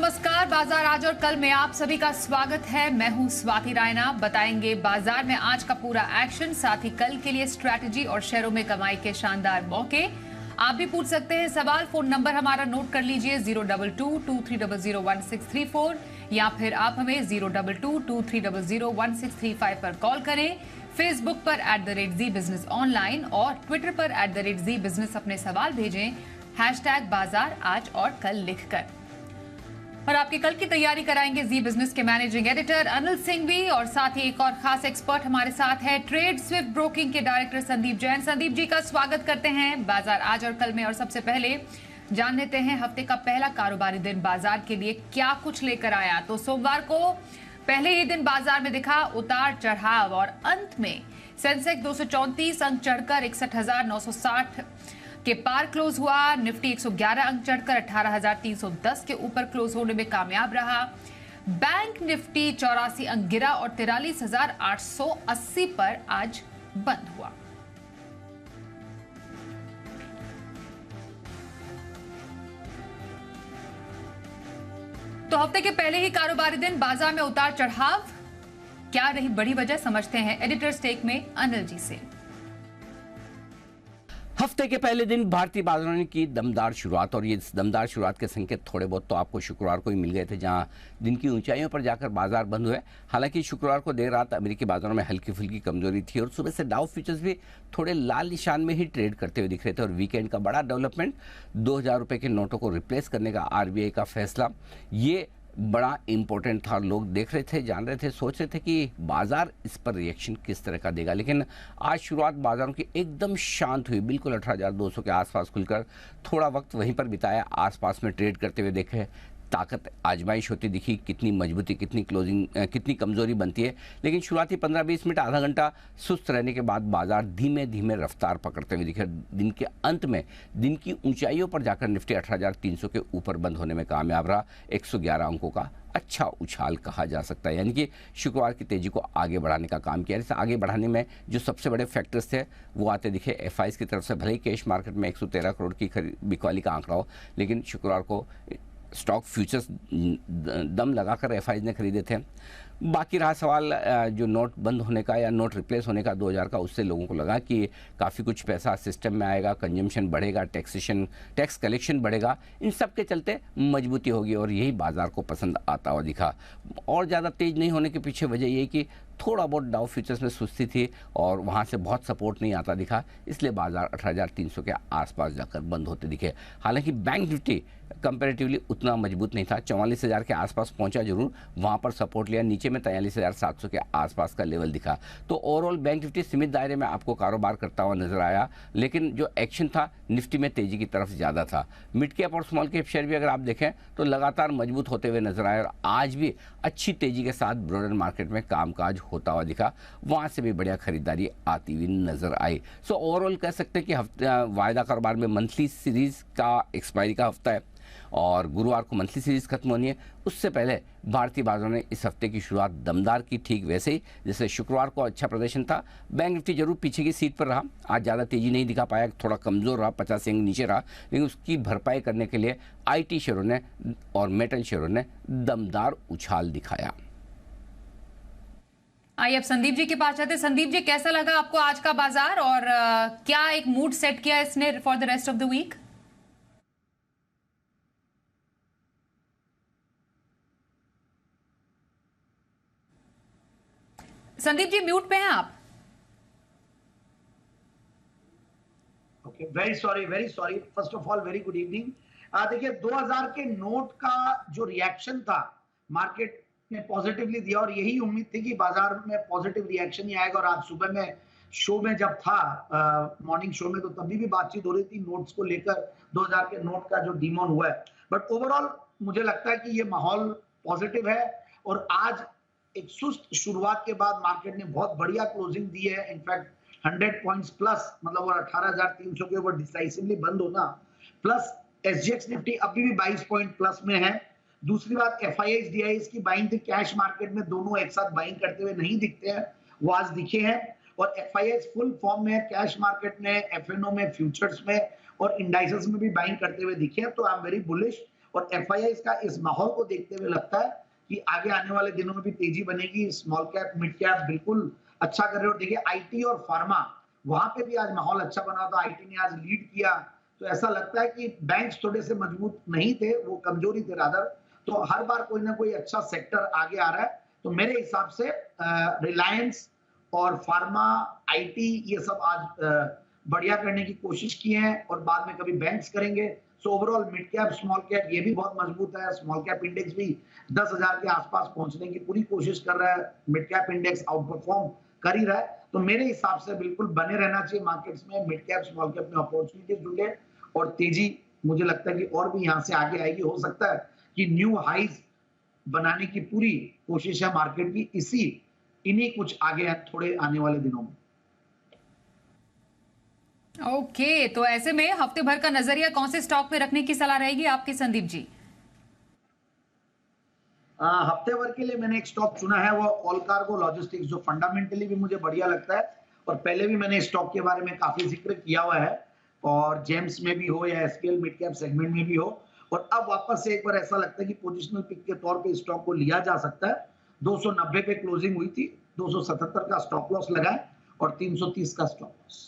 नमस्कार। बाजार आज और कल में आप सभी का स्वागत है। मैं हूं स्वाति रायना। बताएंगे बाजार में आज का पूरा एक्शन, साथ ही कल के लिए स्ट्रैटेजी और शेयरों में कमाई के शानदार मौके। आप भी पूछ सकते हैं सवाल। फोन नंबर हमारा नोट कर लीजिए 02223001634 या फिर आप हमें 02223001635 पर कॉल करें। फेसबुक पर @ZEE बिजनेस ऑनलाइन और ट्विटर पर @ZEE बिजनेस अपने सवाल भेजें #बाजार आज और कल लिखकर। और आपकी कल की तैयारी कराएंगे जी बिजनेस के मैनेजिंग एडिटर अनिल सिंह भी, और साथ ही एक और खास एक्सपर्ट हमारे साथ है ट्रेड स्विफ्ट ब्रोकिंग के डायरेक्टर संदीप जैन। संदीप जी का स्वागत करते हैं बाजार आज और कल में। और सबसे पहले जान लेते हैं हफ्ते का पहला कारोबारी दिन बाजार के लिए क्या कुछ लेकर आया। तो सोमवार को पहले ही दिन बाजार में दिखा उतार चढ़ाव और अंत में सेंसेक्स 234 अंक चढ़कर 61,960 के पार क्लोज हुआ। निफ्टी 111 अंक चढ़कर 18,310 के ऊपर क्लोज होने में कामयाब रहा। बैंक निफ्टी 84 अंक गिरा और 43,880 पर आज बंद हुआ। तो हफ्ते के पहले ही कारोबारी दिन बाजार में उतार चढ़ाव, क्या रही बड़ी वजह, समझते हैं एडिटर्स टेक में अनिल जी से। हफ्ते के पहले दिन भारतीय बाजारों ने की दमदार शुरुआत, और ये दमदार शुरुआत के संकेत थोड़े बहुत तो आपको शुक्रवार को ही मिल गए थे, जहां दिन की ऊंचाइयों पर जाकर बाजार बंद हुए। हालांकि शुक्रवार को देर रात अमेरिकी बाजारों में हल्की फुल्की कमजोरी थी और सुबह से डाउ फ्यूचर्स भी थोड़े लाल निशान में ही ट्रेड करते हुए दिख रहे थे। और वीकेंड का बड़ा डेवलपमेंट 2,000 रुपये के नोटों को रिप्लेस करने का RBI का फैसला, ये बड़ा इंपॉर्टेंट था। लोग देख रहे थे, जान रहे थे, सोच रहे थे कि बाजार इस पर रिएक्शन किस तरह का देगा। लेकिन आज शुरुआत बाजारों की एकदम शांत हुई, बिल्कुल 18,200 के आसपास खुलकर थोड़ा वक्त वहीं पर बिताया, आसपास में ट्रेड करते हुए देखे। ताकत आजमाइश होती दिखी, कितनी मजबूती, कितनी क्लोजिंग, कितनी कमजोरी बनती है। लेकिन शुरुआती 15-20 मिनट, आधा घंटा सुस्त रहने के बाद बाजार धीमे धीमे रफ्तार पकड़ते हुए दिखे। दिन के अंत में दिन की ऊंचाइयों पर जाकर निफ्टी 18,300 के ऊपर बंद होने में कामयाब रहा। 111 अंकों का अच्छा उछाल कहा जा सकता है, यानी कि शुक्रवार की तेजी को आगे बढ़ाने का काम किया। इसे आगे बढ़ाने में जो सबसे बड़े फैक्टर्स थे वो आते दिखे FIs की तरफ से। भले ही कैश मार्केट में 113 करोड़ की बिकवाली का आंकड़ा हो, लेकिन शुक्रवार को स्टॉक फ्यूचर्स दम लगाकर FIs ने खरीदे थे। बाकी रहा सवाल जो नोट बंद होने का या नोट रिप्लेस होने का 2,000 का, उससे लोगों को लगा कि काफ़ी कुछ पैसा सिस्टम में आएगा, कंजम्पशन बढ़ेगा, टैक्स कलेक्शन बढ़ेगा, इन सब के चलते मजबूती होगी, और यही बाजार को पसंद आता हुआ दिखा। और ज़्यादा तेज नहीं होने के पीछे वजह यही कि थोड़ा बहुत डाउ फ्यूचर्स में सुस्ती थी और वहाँ से बहुत सपोर्ट नहीं आता दिखा, इसलिए बाजार 18,300 के आसपास जाकर बंद होते दिखे। हालांकि बैंक निफ्टी कंपैरेटिवली उतना मजबूत नहीं था, 44,000 के आसपास पहुंचा जरूर, वहाँ पर सपोर्ट लिया, नीचे में 43,700 के आसपास का लेवल दिखा। तो ओवरऑल बैंक निफ्टी सीमित दायरे में आपको कारोबार करता हुआ नजर आया, लेकिन जो एक्शन था निफ्टी में तेजी की तरफ ज़्यादा था। मिड कैप और स्मॉल कैप शेयर भी अगर आप देखें तो लगातार मजबूत होते हुए नजर आए, और आज भी अच्छी तेजी के साथ ब्रॉडर मार्केट में कामकाज होता हुआ दिखा, वहाँ से भी बढ़िया खरीदारी आती हुई नजर आई। सो ओवरऑल कह सकते हैं कि वायदा कारोबार में मंथली सीरीज का एक्सपायरी का हफ्ता है और गुरुवार को मंथली सीरीज खत्म होनी है। उससे पहले भारतीय बाजारों ने इस हफ्ते की शुरुआत दमदार की, ठीक वैसे ही जैसे शुक्रवार को अच्छा प्रदर्शन था। बैंक निफ्टी जरूर पीछे की सीट पर रहा, आज ज़्यादा तेजी नहीं दिखा पाया, थोड़ा कमज़ोर रहा, 50 अंक नीचे रहा, लेकिन उसकी भरपाई करने के लिए IT शेयरों ने और मेटल शेयरों ने दमदार उछाल दिखाया। आइए अब संदीप जी के पास जाते हैं। संदीप जी, कैसा लगा आपको आज का बाजार, और क्या एक मूड सेट किया इसने for the rest of the week? Sandeep ji mute पे हैं आप। Okay, very sorry. First of all very good evening. देखिए 2000 के नोट का जो रिएक्शन था मार्केट ने पॉजिटिवली दिया, और यही उम्मीद थी कि बाजार में पॉजिटिव रिएक्शन ही आएगा। और आज सुबह में शो में जब था मॉर्निंग शो में, तो तभी भी बातचीत हो रही थी नोट्स को लेकर, 2000 के नोट का जो डिमॉन हुआ है। बट ओवरऑल मुझे लगता है कि ये माहौल पॉजिटिव है, और आज एक सुस्त शुरुआत के बाद मार्केट ने बहुत बढ़िया क्लोजिंग दी है। इनफैक्ट 100 पॉइंट्स प्लस, मतलब 18,300 के ऊपर डिसाइसिवली बंद होना, प्लस SGX निफ्टी अभी भी 22 पॉइंट प्लस में है। दूसरी बात, FIIs DIIs की बाइंग थी, कैश मार्केट में दोनों एक साथ बाइंग करते हुए नहीं दिखते हैं, वो आज दिखे हैं। और FIIs फुल फॉर्म में है, कैश मार्केट में, FNO में, फ्यूचर्स में और इंडाइसेस में भी बाइंग करते हुए दिखे हैं। तो आई एम वेरी बुलिश, और एफआईआई का इस माहौल को देखते हुए लगता है कि आगे आने वाले दिनों में भी तेजी बनेगी। स्मॉल कैप मिड कैप बिल्कुल अच्छा कर रहे हो। देखिए आईटी और फार्मा वहां पे भी आज माहौल अच्छा बना था, आईटी ने आज लीड किया, तो ऐसा लगता है कि बैंक्स थोड़े से मजबूत नहीं थे, वो कमजोरी थे रादर, तो हर बार कोई ना कोई अच्छा सेक्टर आगे आ रहा है। तो मेरे हिसाब से रिलायंस और फार्मा आईटी ये सब आज बढ़िया करने की कोशिश की है और बाद में कभी बैंक्स करेंगे। So overall mid cap small cap ये भी बहुत मजबूत है। स्मॉल कैप इंडेक्स भी 10,000 के आसपास पहुंचने की पूरी कोशिश कर रहा है, mid cap index out perform कर ही रहा है। तो मेरे हिसाब से बिल्कुल बने रहना चाहिए मार्केट्स में, मिड कैप स्मॉल कैप में अपॉर्चुनिटीज ढूंढे और तेजी मुझे लगता है कि और भी यहाँ से आगे आएगी। हो सकता है कि न्यू हाइज बनाने की पूरी कोशिश है मार्केट की, इन्हीं कुछ आगे थोड़े आने वाले दिनों में। ओके, तो ऐसे में हफ्ते भर का नजरिया कौन से स्टॉक पे रखने की सलाह रहेगी आपकी संदीप जी? हफ्ते भर के लिए मैंने एक स्टॉक चुना है, वो ऑल कार्गो लॉजिस्टिक्स, जो फंडामेंटली भी मुझे बढ़िया लगता है और पहले भी मैंने स्टॉक के बारे में काफी जिक्र किया हुआ है, और जेम्स में भी हो या एसपीएल मिड कैप सेगमेंट में भी हो, और अब वापस से एक बार ऐसा लगता है कि पोजिशनल पिक के तौर पे स्टॉक को लिया जा सकता है। 290 पे क्लोजिंग हुई थी, 277 का स्टॉप लॉस लगाए और 330 का stop loss,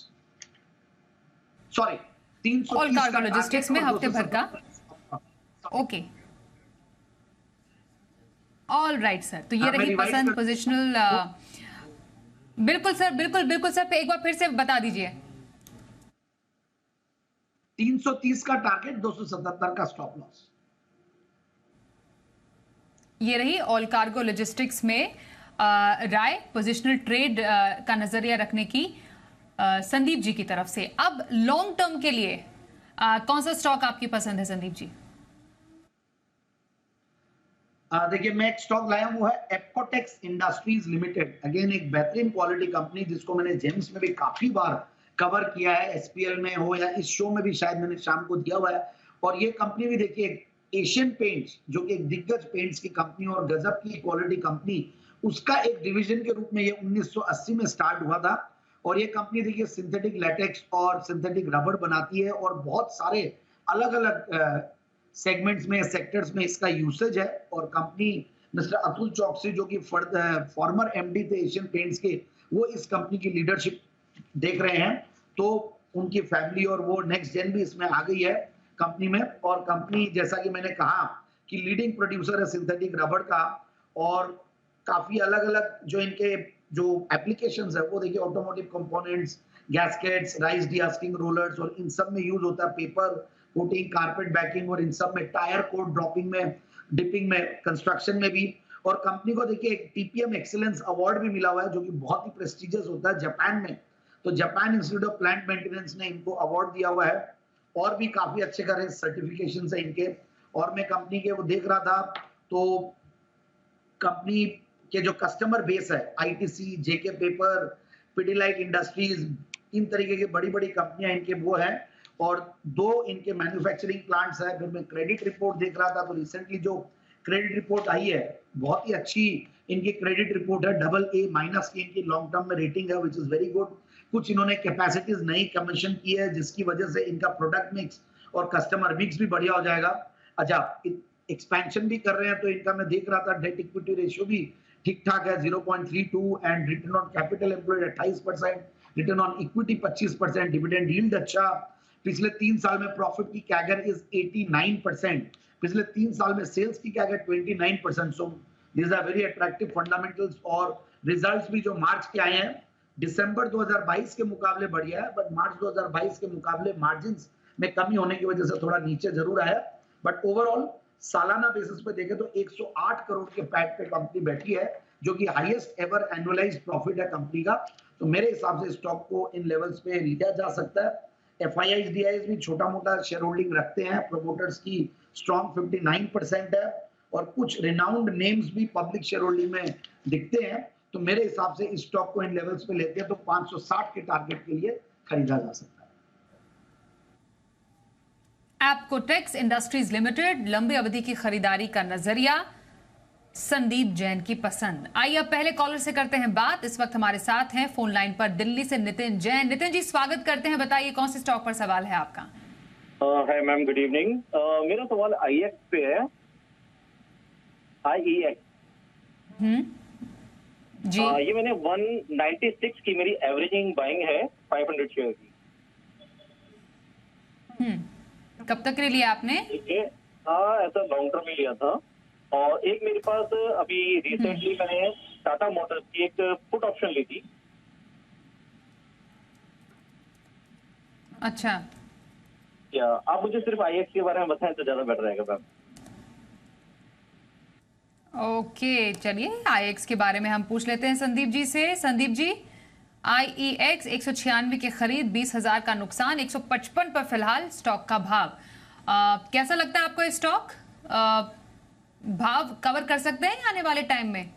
sorry 330 all cargo logistics में हफ्ते भर का। ओके, ऑल राइट सर, तो ये रही पसंद पोजिशनल। बिल्कुल सर, बिल्कुल सर, एक बार फिर से बता दीजिए। 330 का टारगेट, 277 का स्टॉप लॉस। ये रही ऑल कार्गो लॉजिस्टिक्स में राय पोजिशनल ट्रेड का नजरिया रखने की संदीप जी की तरफ से। अब लॉन्ग टर्म के लिए कौन सा स्टॉक आपकी पसंद है संदीप जी? देखिए मैं एक स्टॉक लाया हूं, वो है एप्कोटेक्स इंडस्ट्रीज लिमिटेड। अगेन एक बेहतरीन क्वालिटी कंपनी जिसको मैंने जेम्स में भी काफी बार कवर किया है, एसपीएल में हो या इस शो में भी शायद मैंने शाम को दिया हुआ है। और ये कंपनी भी देखिए एशियन पेंट्स, जो कि एक दिग्गज पेंट्स की कंपनी और गजब की क्वालिटी कंपनी, उसका एक डिवीजन के रूप में ये 1980 में स्टार्ट हुआ था। और ये कंपनी देखिए सिंथेटिक लेटेक्स और सिंथेटिक रबर बनाती है और बहुत सारे अलग अलग सेगमेंट्स में, सेक्टर्स में इसका यूसेज है। और कंपनी मिस्टर अतुल चौकसी, जो कि फॉर्मर एमडी थे एशियन पेंट्स के, वो इस कंपनी की लीडरशिप देख रहे हैं। तो उनकी फैमिली और वो नेक्स्ट जेन भी इसमें आ गई है कंपनी में। और कंपनी जैसा कि मैंने कहा कि लीडिंग प्रोड्यूसर है सिंथेटिक रबर का, और काफी अलग अलग जो इनके जो एप्लीकेशंस है वो देखिए automotive components, gaskets, rice dehusking rollers, और इन सब में यूज होता है पेपर कोटिंग, कारपेट बैकिंग, और इन सब में टायर कोट ड्रॉपिंग में, डिपिंग में, कंस्ट्रक्शन में भी। और कंपनी को देखिए एक टीपीएम एक्सीलेंस अवार्ड भी मिला हुआ है, जो कि बहुत ही प्रेस्टिजियस होता है जापान में। तो Japan institute of plant maintenance ने इनको अवार्ड दिया हुआ है, और भी काफी अच्छे करे सर्टिफिकेशन है इनके। और मैं कंपनी के वो देख रहा था, तो कंपनी के जो कस्टमर बेस है, आईटीसी, जेके पेपर, पिडिलाइट इंडस्ट्रीज, इन तरीके की बड़ी बड़ी कंपनियां इनके वो है, और 2 इनके मैन्युफैक्चरिंग प्लांट्स है। फिर मैं क्रेडिट रिपोर्ट देख रहा था, तो रिसेंटली जो क्रेडिट रिपोर्ट आई है, बहुत ही अच्छी इनकी क्रेडिट रिपोर्ट है, AA- की इनकी लॉन्ग टर्म में रेटिंग है, विच इज वेरी गुड। कुछ इन्होंने कैपेसिटीज नई कमीशन की है, जिसकी वजह से इनका प्रोडक्ट मिक्स और कस्टमर मिक्स भी बढ़िया हो जाएगा। अच्छा, एक्सपेंशन भी कर रहे हैं, तो इनका मैं देख रहा था डेट इक्विटी रेशियो भी ठीक ठाक है, 0.32, and return on capital employed 28%, return on equity 25%, dividend yield अच्छा। पिछले 3 साल में प्रॉफिट की कैगर इज 89%, पिछले 3 साल में सेल्स की CAGR 29%। So these are very attractive fundamentals. और रिजल्ट्स भी जो मार्च के आए हैं, दिसंबर 2022 के मुकाबले बढ़िया है, बट मार्च 2022 के मुकाबले मार्जिन्स में कमी होने की वजह से थोड़ा नीचे जरूर आया। बट ओवरऑल सालाना बेसिस पे देखें तो 108 करोड़ के पैट पे कंपनी बैठी है, जो कि हाईएस्ट एवर एनुअलाइज्ड प्रॉफिट है कंपनी का। तो मेरे हिसाब से स्टॉक को इन लेवल्स पे लिया जा सकता है। एफआईआईज डीआईज भी छोटा मोटा शेयर होल्डिंग रखते हैं, प्रोमोटर्स की स्ट्रॉन्ग 59% है, और कुछ रिनाउंड नेम्स भी पब्लिक शेयर होल्डिंग में दिखते हैं। तो मेरे हिसाब से इस स्टॉक को इन लेवल्स पे लेते हैं तो 560 के टारगेट के लिए खरीदा जा सकता है। एप्कोटेक्स इंडस्ट्रीज लिमिटेड, लंबी अवधि की खरीदारी का नजरिया, संदीप जैन की पसंद। आइए अब पहले कॉलर से करते हैं बात। इस वक्त हमारे साथ हैं फोन लाइन पर दिल्ली से नितिन जैन। नितिन जी, स्वागत करते हैं, बताइए कौन से स्टॉक पर सवाल है आपका? है मैम, गुड इवनिंग। मेरा सवाल आईएक्स पे है। आईईएक्स जी ये मैंने 196 की मेरी एवरेजिंग बाइंग है 500 शेयर की। कब तक के लिए लिया आपने? ठीक है, ऐसा लॉन्ग टर्म में लिया था। और एक मेरे पास अभी रिसेंटली मैंने टाटा मोटर्स की एक पुट ऑप्शन ली थी। अच्छा, क्या आप मुझे सिर्फ आईएक्स के बारे में बताएं तो ज्यादा बेटर रहेगा मैम। ओके, चलिए आईएक्स के बारे में हम पूछ लेते हैं संदीप जी से। संदीप जी, आईईएक्स 196 की खरीद, 20,000 का नुकसान, 155 पर फिलहाल स्टॉक का भाव। कैसा लगता है आपको ये स्टॉक? भाव कवर कर सकते हैं आने वाले टाइम में?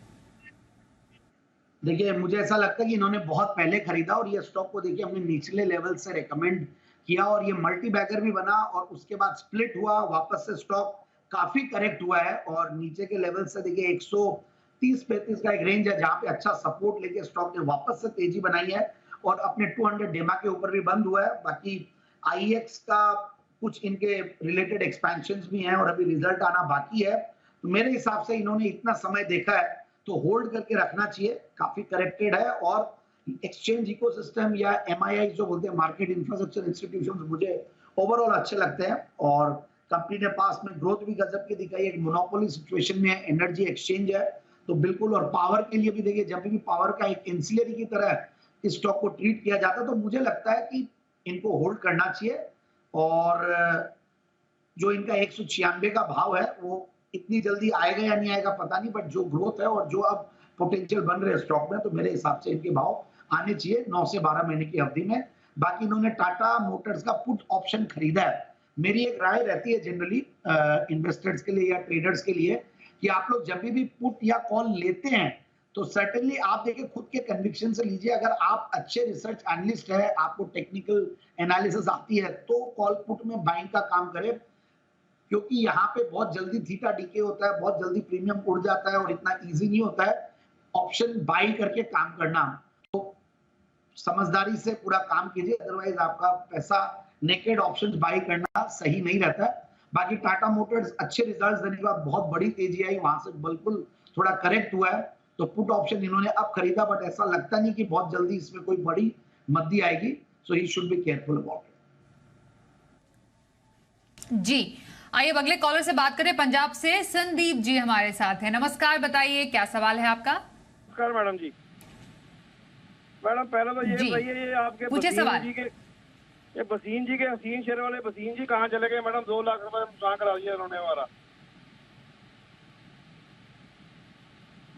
देखिए, मुझे ऐसा लगता है कि इन्होंने बहुत पहले खरीदा और ये स्टॉक को देखिए हमने निचले लेवल से रेकमेंड किया और ये मल्टी बैगर भी बना और उसके बाद स्प्लिट हुआ, वापस से स्टॉक काफी करेक्ट हुआ है और नीचे के लेवल से देखिए 130-35 का एक रेंज है जहां पे अच्छा सपोर्ट लेके स्टॉक ने वापस से तेजी बनाई है और अपने 200 डेमा के ऊपर भी बंद हुआ है। बाकी आईएक्स का कुछ इनके रिलेटेड एक्सपेंशंस भी हैं और अभी रिजल्ट आना बाकी है। तो मेरे हिसाब से इन्होंने इतना समय देखा है तो होल्ड करके रखना चाहिए, काफी करेक्टेड है और एक्सचेंज इकोसिस्टम या एमआईआई जो बोलते हैं मार्केट इंफ्रास्ट्रक्चर इंस्टीट्यूशंस मुझे ओवरऑल अच्छे लगते हैं और कंपनी ने पास में ग्रोथ भी गजब की दिखाई है। एक मोनोपोली सिचुएशन में एनर्जी एक्सचेंज है तो बिल्कुल, और पावर के लिए भी देखिए जब भी पावर का एक इंसिलरी की तरह इस स्टॉक को ट्रीट किया जाता है तो मुझे लगता है कि इनको होल्ड करना चाहिए। और जो इनका 196 का भाव है वो इतनी जल्दी आएगा या नहीं आएगा पता नहीं, बट जो ग्रोथ है और जो अब पोटेंशियल बन रहे हैं स्टॉक में तो मेरे हिसाब से इनके भाव आने चाहिए 9 से 12 महीने की अवधि में। बाकी इन्होंने टाटा मोटर्स का पुट ऑप्शन खरीदा है। मेरी एक राय रहती है जनरली इन्वेस्टर्स के लिए या ट्रेडर्स के लिए कि आप लोग जब भी पुट या कॉल लेते हैं तो सर्टेनली आप देखिए खुद के कन्विक्शन से लीजिए। अगर आप अच्छे रिसर्च एनालिस्ट है, आपको टेक्निकल एनालिसिस आती है तो कॉल पुट में बाइंग का काम करें, क्योंकि यहाँ पे बहुत जल्दी थीटा डीके होता है, बहुत जल्दी प्रीमियम उड़ जाता है और इतना इजी नहीं होता है ऑप्शन बाई करके काम करना। तो समझदारी से पूरा काम कीजिए, अदरवाइज आपका पैसा नेकेड ऑप्शंस बाई करना सही नहीं रहता है। बाकी टाटा मोटर्स अच्छे रिजल्ट्स देने के बाद बहुत बड़ी तेजी आई, वहां से बिल्कुल थोड़ा करेक्ट हुआ है तो पुट ऑप्शन इन्होंने अब खरीदा, बट ऐसा लगता नहीं कि बहुत जल्दी इसमें कोई बड़ी मंदी आएगी, so he should be careful about it. जी, आइए अब अगले कॉलर से बात करें। पंजाब से संदीप जी हमारे साथ हैं। नमस्कार, बताइए क्या सवाल है आपका? नमस्कार मैडम जी। मैडम पहले तो ये बताइए, ये आपके पूछे सवाल। बसीन जी के हसीन शेर वाले बसीन जी कहाँ चले गए मैडम? 2 लाख रुपए नुकसान करा दिया उन्होंने हमारा।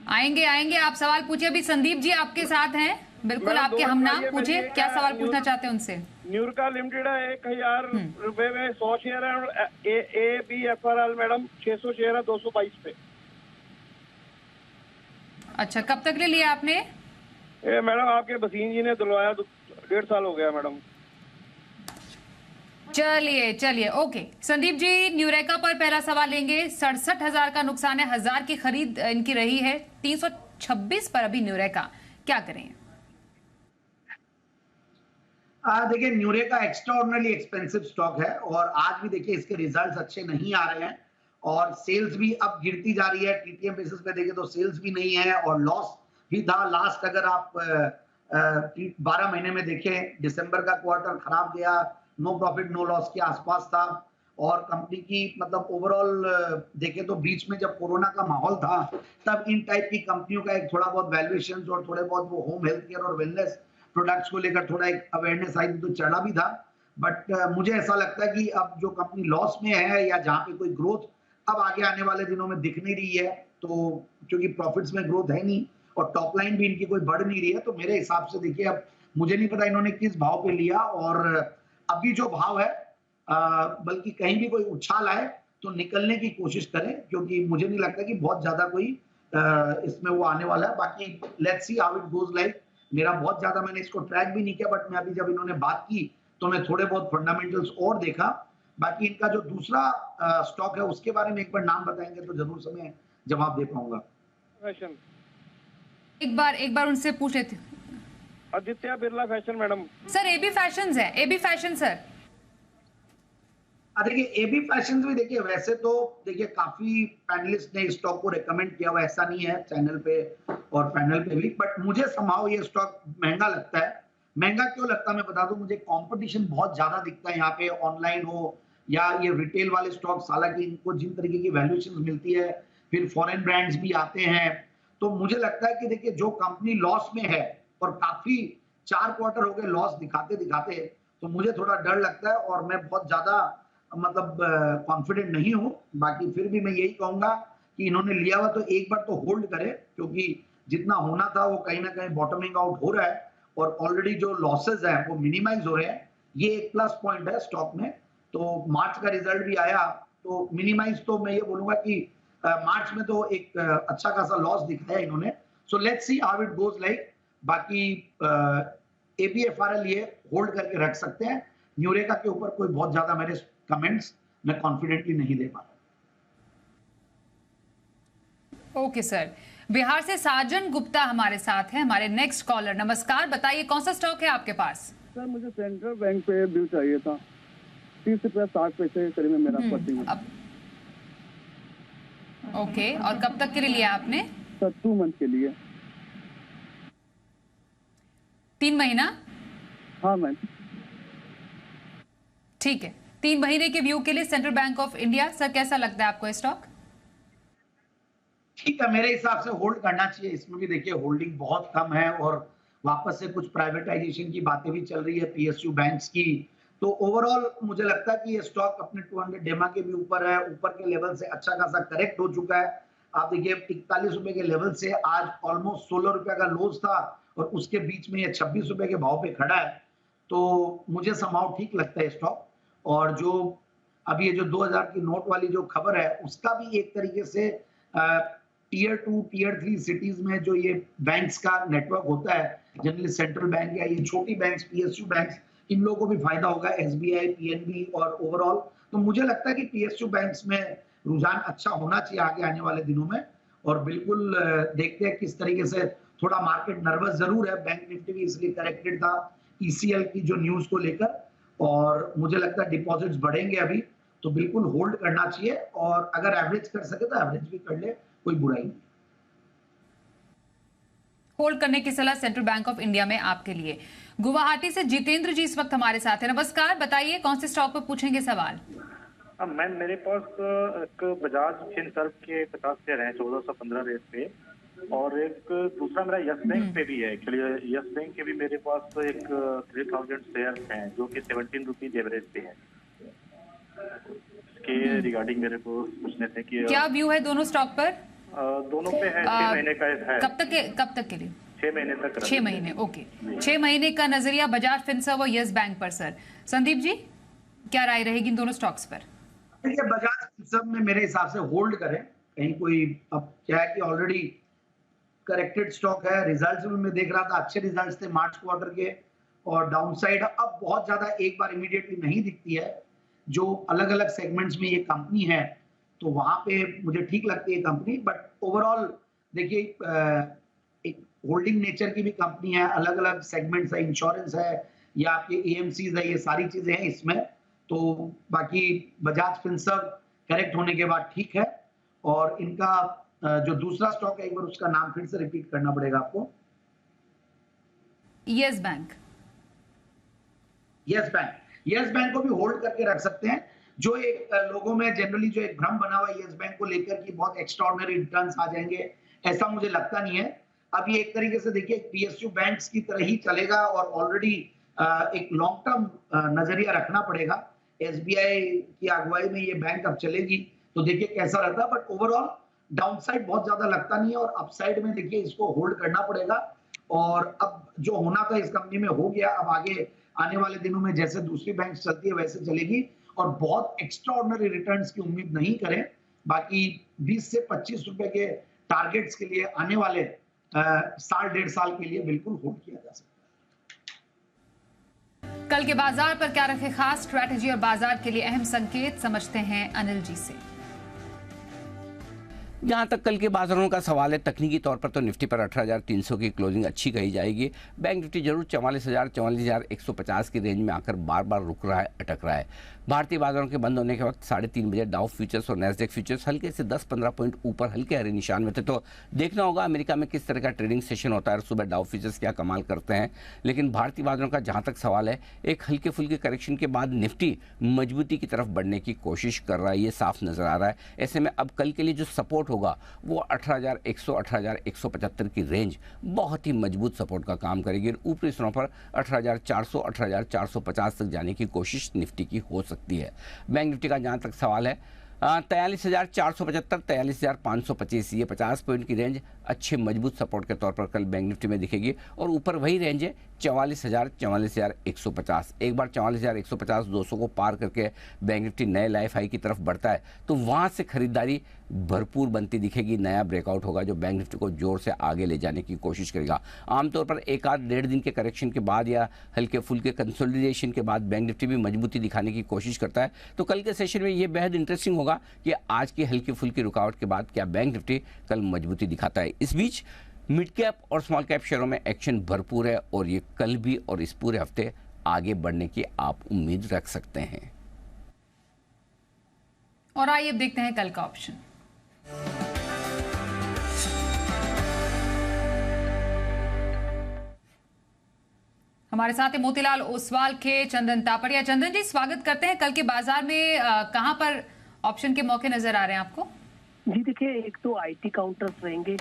आएंगे आएंगे, आप सवाल पूछिए। अभी संदीप जी आपके साथ हैं, बिल्कुल आपके हम नाम पूछिए, क्या सवाल पूछना चाहते हैं उनसे? न्यूरका लिमिटेड है, 1000 रुपए में 100 शेयर है और ABFRL मैडम 600 शेयर है 222 पे। अच्छा, कब तक ले लिया आपने? मैडम आपके बसीन जी ने दिलवाया, 1.5 साल हो गया मैडम। चलिए चलिए, ओके संदीप जी, न्यूरेका पर पहला सवाल लेंगे। 67,000 का नुकसान है, 1000 की खरीद इनकी रही है, 326 पर अभी न्यूरेका, क्या करें? देखिए, न्यूरेका एक्स्ट्राऑर्डिनरी एक्सपेंसिव स्टॉक है और आज भी देखिए इसके रिजल्ट्स अच्छे नहीं आ रहे हैं और सेल्स भी अब गिरती जा रही है। टीटीएम बेसिस पे देखें तो सेल्स भी नहीं है और लॉस भी था। लास्ट अगर आप 12 महीने में देखें, दिसंबर का क्वार्टर खराब गया, नो प्रॉफिट नो लॉस के आसपास था और कंपनी की मतलब ओवरऑल देखें तो बीच में जब कोरोना का माहौल था तब इन टाइप की कंपनियों का एक थोड़ा बहुत वैल्यूएशन और थोड़े बहुत वो होम हेल्थ केयर और वेलनेस प्रोडक्ट्स को लेकर थोड़ा एक अवेयरनेस आई थी तो चढ़ा भी था। बट मुझे ऐसा लगता है कि अब जो कंपनी लॉस में है या जहां पे कोई ग्रोथ अब आगे आने वाले दिनों में दिख नहीं रही है, तो क्योंकि प्रॉफिट्स में ग्रोथ है नहीं और टॉप लाइन भी इनकी कोई बढ़ नहीं रही है, तो मेरे हिसाब से देखिए अब मुझे नहीं पता इन्होंने किस भाव पे लिया और अभी जो भाव है बल्कि कहीं भी कोई उछाल आए तो निकलने की कोशिश करें, क्योंकि मुझे नहीं लगता कि बहुत ज्यादा कोई इसमें वो आने वाला है। बाकी let's see how it goes like. मेरा बहुत ज्यादा मैंने इसको ट्रैक भी नहीं किया, बट मैं अभी जब इन्होंने बात की तो मैं थोड़े बहुत फंडामेंटल्स और देखा। बाकी इनका जो दूसरा स्टॉक है उसके बारे में एक बार नाम बताएंगे तो जरूर से मैं जवाब दे पाऊंगा। एक बार उनसे पूछे थे। Aditya Birla fashion madam. Sir AB fashions है, एबी फैशन सर। देखिए एबी फैशन भी देखिए वैसे तो देखिए काफी पैनलिस्ट ने स्टॉक को रेकमेंड किया हुआ, ऐसा नहीं है चैनल पे और पैनल पे भी, बट मुझे समाओ ये स्टॉक महंगा लगता है। महंगा क्यों लगता है मैं बता दूं, मुझे कंपटीशन बहुत ज्यादा दिखता है यहाँ पे, ऑनलाइन हो या ये रिटेल वाले स्टॉक्स, हालांकि इनको जिन तरीके की वैल्यूएशन मिलती है, फिर फॉरेन ब्रांड्स भी आते हैं, तो मुझे लगता है कि देखिए जो कंपनी लॉस में है और काफी 4 क्वार्टर हो गए लॉस दिखाते दिखाते, तो मुझे थोड़ा डर लगता है और मैं बहुत ज्यादा मतलब कॉन्फिडेंट नहीं हूं। बाकी फिर भी मैं यही कहूंगा कि इन्होंने लिया हुआ तो एक बार तो होल्ड करे, क्योंकि जितना होना था वो कहीं ना कहीं बॉटमिंग आउट हो रहा है और ऑलरेडी जो लॉसेज है वो मिनिमाइज हो रहे हैं। ये एक प्लस पॉइंट है स्टॉक में। तो मार्च का रिजल्ट भी आया तो मिनिमाइज, तो मैं ये बोलूंगा कि मार्च में तो एक अच्छा खासा लॉस दिखाया इन्होंने। So let's see how it goes like. बाकी एपीएफआरएल ये होल्ड करके रख सकते हैं। न्यूरेका के ऊपर कोई बहुत ज्यादा मेरे कमेंट्स मैं कॉन्फिडेंटली नहीं दे पा रहा। Okay sir. बिहार से साजन गुप्ता हमारे साथ हैं, हमारे नेक्स्ट कॉलर। नमस्कार, बताइए कौन सा स्टॉक है आपके पास? सर मुझे सेंट्रल बैंक पे व्यू चाहिए था, 30 रुपया 60 पैसे के करीब में मेरा पट्टी है। ओके, और कब तक के लिए लिया आपने? सर 2 मंथ के लिए। 3 महीना? हाँ मैम। ठीक है, 3 महीने के व्यू के लिए central bank of India. Sir कैसा लगता है आपको ये स्टॉक? ठीक है, मेरे हिसाब से होल्ड करना चाहिए। इसमें भी देखिए होल्डिंग बहुत कम है और वापस से कुछ प्राइवेटाइजेशन की बातें भी चल रही है पीएसयू बैंक्स की। तो ओवरऑल मुझे लगता है कि ये स्टॉक अपने 200 डेमा के भी ऊपर है, ऊपर के लेवल से अच्छा खासा करेक्ट हो चुका है। आप देखिए 41 रुपए के लेवल से आज ऑलमोस्ट 16 रुपए का लोज था और उसके बीच में ये 26 रुपए के भाव पे खड़ा है। तो मुझे समाव ठीक लगता है स्टॉक। और जो अभी ये जो 2000 की नोट वाली जो खबर है उसका भी एक तरीके से टीयर 2 टीयर 3 सिटीज में जो ये बैंक्स का नेटवर्क होता है, जनरली सेंट्रल बैंक या ये छोटी बैंक्स पीएसयू बैंक्स, इन लोगों को भी फायदा होगा, एसबीआई, पीएनबी और ओवरऑल। तो मुझे लगता है कि पीएसयू बैंक्स में रुझान अच्छा होना चाहिए आगे आने वाले दिनों में। और बिल्कुल देखते हैं किस तरीके से, थोड़ा मार्केट नर्वस जरूर है, बैंक निफ्टी भी इसलिए करेक्टेड था ईसीएल की जो न्यूज को लेकर, और मुझे लगता है डिपॉजिट्स बढ़ेंगे अभी, तो बिल्कुल होल्ड करना चाहिए। और अगर एवरेज कर सके तो एवरेज भी कर ले, कोई बुराई नहीं। होल्ड करने की सलाह सेंट्रल बैंक ऑफ इंडिया में आपके लिए। गुवाहाटी से जितेंद्र जी इस वक्त हमारे साथ है। नमस्कार, बताइए कौन से स्टॉक पर पूछेंगे सवाल? मैम मेरे पास एक बजाज फिनसर्व के 50 शेयर हैं 1415 रेट पे, और एक दूसरा मेरा यस बैंक पे भी है। एक्चुअली यस बैंक के भी मेरे पास एक 3000 शेयर हैं जो कि 17 रुपीज एवरेज पे है। इसके रिगार्डिंग मेरे को पूछने थे कि क्या व्यू है दोनों स्टॉक पर? दोनों पे है 6 महीने का है। कब तक के लिए? 6 महीने तक। 6 महीने, ओके। 6 महीने का नजरिया बजाज फिनसर्व और यस बैंक पर। सर संदीप जी, क्या राय रहेगी इन दोनों स्टॉक्स पर? देखिए बजाज फिनसर्व में मेरे हिसाब से होल्ड करें, कहीं कोई, अब क्या है कि ऑलरेडी करेक्टेड स्टॉक है। रिजल्ट्स भी मैं देख रहा था, अच्छे रिजल्ट्स थे मार्च क्वार्टर के, और डाउनसाइड अब बहुत ज्यादा एक बार इमीडिएटली नहीं दिखती है। जो अलग अलग सेगमेंट्स में ये कंपनी है तो वहां पे मुझे ठीक लगती है कंपनी। बट ओवरऑल देखिए एक होल्डिंग नेचर की भी कंपनी है, अलग अलग सेगमेंट्स है, इंश्योरेंस है या आपके एएमसीज है, ये सारी चीजें हैं इसमें। तो बाकी बजाज फिनसर्व करेक्ट होने के बाद ठीक है। और इनका जो दूसरा स्टॉक है, एक बार उसका नाम फिर से रिपीट करना पड़ेगा आपको। Yes bank. Yes bank, yes bank को भी होल्ड करके रख सकते हैं। जो एक लोगों में जनरली जो एक भ्रम बना हुआ है यस बैंक को लेकर कि बहुत एक्स्ट्राऑर्डिनरी रिटर्न्स आ जाएंगे, ऐसा मुझे लगता नहीं है। अब ये एक तरीके से देखिए पीएसयू बैंक्स की तरह ही चलेगा और ऑलरेडी एक लॉन्ग टर्म नजरिया रखना पड़ेगा। एसबीआई की अगुवाई में ये बैंक अब चलेगी तो देखिए कैसा रहता है। बट ओवरऑल डाउनसाइड बहुत ज्यादा लगता नहीं है और अपसाइड में देखिए इसको होल्ड करना पड़ेगा। और अब जो होना था इस कंपनी में हो गया, अब आगे आने वाले दिनों में जैसे दूसरी बैंक चलती है वैसे चलेगी और बहुत एक्स्ट्राऑर्डिनरी रिटर्न्स की उम्मीद नहीं करें। बाकी 20 से 25 रुपए के टारगेट्स के लिए आने वाले साल 1.5 साल के लिए बिल्कुल होल्ड किया जा सकता है। कल के बाजार पर क्या रखे खास स्ट्रैटेजी और बाजार के लिए अहम संकेत, समझते हैं अनिल जी से। जहां तक कल के बाजारों का सवाल है, तकनीकी तौर पर तो निफ्टी पर 18,300 की क्लोजिंग अच्छी कही जाएगी। बैंक निफ्टी जरूर 44,150 की रेंज में आकर बार बार रुक रहा है, अटक रहा है। भारतीय बाजारों के बंद होने के वक्त 3:30 बजे डाउ फ्यूचर्स और नैस्डैक फ्यूचर्स हल्के से 10-15 पॉइंट ऊपर हल्के हरे निशान में थे। तो देखना होगा अमेरिका में किस तरह का ट्रेडिंग सेशन होता है, सुबह डाउ फ्यूचर्स क्या कमाल करते हैं। लेकिन भारतीय बाजारों का जहां तक सवाल है, एक हल्के फुल्के करेक्शन के बाद निफ्टी मजबूती की तरफ बढ़ने की कोशिश कर रहा है, ये साफ नजर आ रहा है। ऐसे में अब कल के लिए जो सपोर्ट होगा वो 18,100 18,175 की रेंज बहुत ही मजबूत सपोर्ट का काम करेगी। ऊपरी स्तरों पर 18,400 18,450 तक जाने की कोशिश निफ्टी की हो सकती है। बैंक निफ्टी का जहां तक सवाल है, 43,475 43,525 ये 50 पॉइंट की रेंज अच्छे मजबूत सपोर्ट के तौर पर कल बैंक निफ्टी में दिखेगी। और ऊपर वही रेंज है 44,000 44,150। एक बार 44,150 200 को पार करके बैंक निफ्टी नए लाइफ हाई की तरफ बढ़ता है तो वहां से खरीदारी भरपूर बनती दिखेगी। नया ब्रेकआउट होगा जो बैंक निफ्टी को जोर से आगे ले जाने की कोशिश करेगा। आमतौर पर एक आध डेढ़ दिन के करेक्शन के बाद या हल्के फुल्के कंसोलिडेशन के बाद बैंक निफ्टी भी मजबूती दिखाने की कोशिश करता है। तो कल के सेशन में ये बेहद इंटरेस्टिंग होगा कि आज की हल्की फुल्की रुकावट के बाद क्या बैंक निफ्टी कल मजबूती दिखाता है। इस बीच मिड कैप और स्मॉल कैप शेयरों में एक्शन भरपूर है और ये कल भी और इस पूरे हफ्ते आगे बढ़ने की आप उम्मीद रख सकते हैं। और आइए अब देखते हैं कल का ऑप्शन। हमारे साथ है मोतीलाल ओसवाल के चंदन तापड़िया। चंदन जी, स्वागत करते हैं। कल के बाजार में कहां पर ऑप्शन के मौके नजर आ रहे हैं आपको? जी देखिए, एक तो आईटी काउंटर्स रहेंगे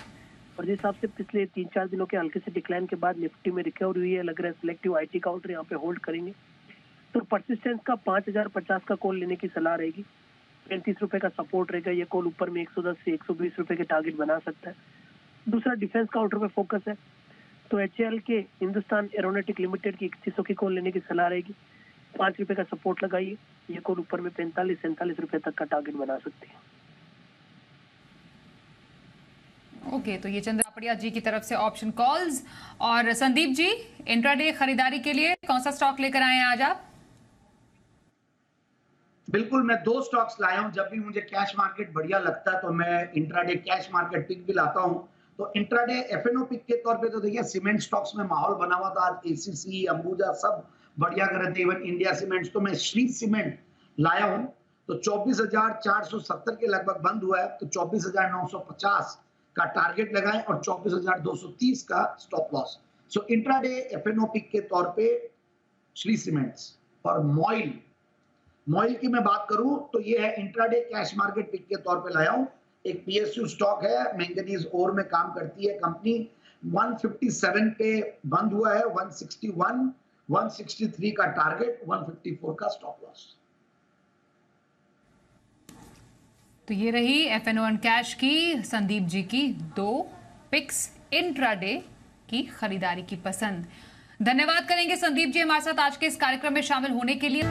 और जिस हिसाब से पिछले 3-4 दिनों के हल्के से डिक्लाइन के बाद निफ्टी में रिकवरी हुई है, लग रहा है सिलेक्टिव आईटी काउंटर यहाँ पे होल्ड करेंगे। तो परसिस्टेंस का 5,050 का कॉल लेने की सलाह रहेगी। 35 रुपए का सपोर्ट रहेगा। ये कॉल ऊपर में 110 से 120 रुपए के टारगेट बना सकता है। दूसरा डिफेंस काउंटर पे फोकस है, तो HAL के हिंदुस्तान एरोनॉटिक लिमिटेड की 3100 की कॉल लेने की सलाह रहेगी। 5 रुपए का सपोर्ट लगाइए। ये कॉल ऊपर में 45-47 रुपए तक का टारगेट बना सकती है। ओके, तो ये चंदन तापड़िया जी की तरफ से ऑप्शन कॉल्स। और संदीप जी, इंट्राडे खरीदारी के लिए कौन सा स्टॉक लेकर आए हैं आज आप? बिल्कुल, मैं 2 स्टॉक्स लाया हूं। जब भी मुझे कैश मार्केट बढ़िया लगता है तो मैं इंट्राडे कैश मार्केट पिक भी लाता हूं। तो इंट्राडे एफएनओ पिक के तौर पे तो देखिए सीमेंट स्टॉक्स में माहौल बना हुआ था। आज एसीसी, अंबुजा सब बढ़िया कर रहे थे, इवन इंडिया सीमेंट्स। तो मैं श्री सीमेंट लाया हूं। तो 24,470 के लगभग बंद हुआ है। तो 24,950 का टारगेट लगाएं और 24,230 का स्टॉप लॉस। सो इंट्राडे एफएनओ पिक के तौर पे श्री सीमेंट्स। और मॉइल की मैं बात करूं तो ये है इंट्राडे कैश मार्केट पिक के तौर पे लाया हूं। एक PSU स्टॉक है, मैंगनीज ओर में काम करती है कंपनी। 157 पे बंद हुआ है। 161, 163 का टारगेट, 154 का स्टॉप लॉस। तो ये रही एफएनओ एंड कैश की संदीप जी की 2 पिक्स इंट्राडे की खरीदारी की पसंद। धन्यवाद करेंगे संदीप जी हमारे साथ आज के इस कार्यक्रम में शामिल होने के लिए।